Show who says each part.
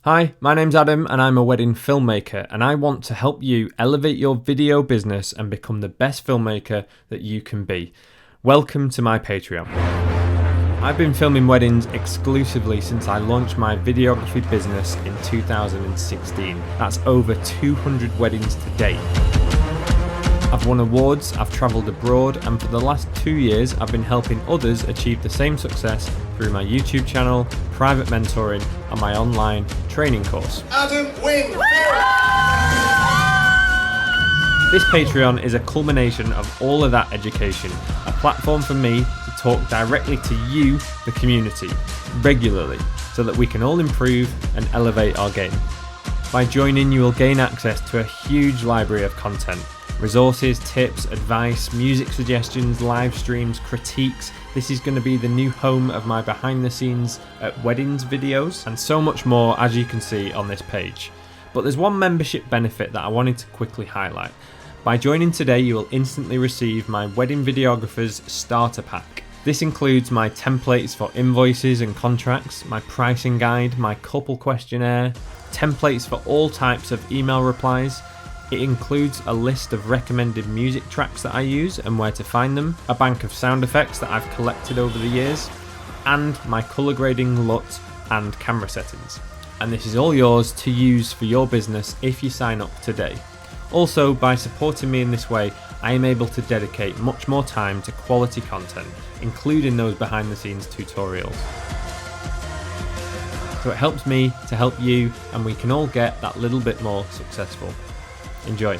Speaker 1: Hi, my name's Adam and I'm a wedding filmmaker, and I want to help you elevate your video business and become the best filmmaker that you can be. Welcome to my Patreon. I've been filming weddings exclusively since I launched my videography business in 2016. That's over 200 weddings to date. I've won awards, I've travelled abroad, and for the last 2 years I've been helping others achieve the same success through my YouTube channel, private mentoring, and my online training course.
Speaker 2: Adam win!
Speaker 1: This Patreon is a culmination of all of that education, a platform for me to talk directly to you, the community, regularly, so that we can all improve and elevate our game. By joining, you will gain access to a huge library of content. Resources, tips, advice, music suggestions, live streams, critiques. This is going to be the new home of my behind the scenes at weddings videos, and so much more, as you can see on this page. But there's one membership benefit that I wanted to quickly highlight. By joining today, you will instantly receive my Wedding Videographers Starter Pack. This includes my templates for invoices and contracts, my pricing guide, my couple questionnaire, templates for all types of email replies. It includes a list of recommended music tracks that I use and where to find them, a bank of sound effects that I've collected over the years, and my colour grading LUT and camera settings. And this is all yours to use for your business if you sign up today. Also, by supporting me in this way, I am able to dedicate much more time to quality content, including those behind the scenes tutorials. So it helps me to help you, and we can all get that little bit more successful. Enjoy.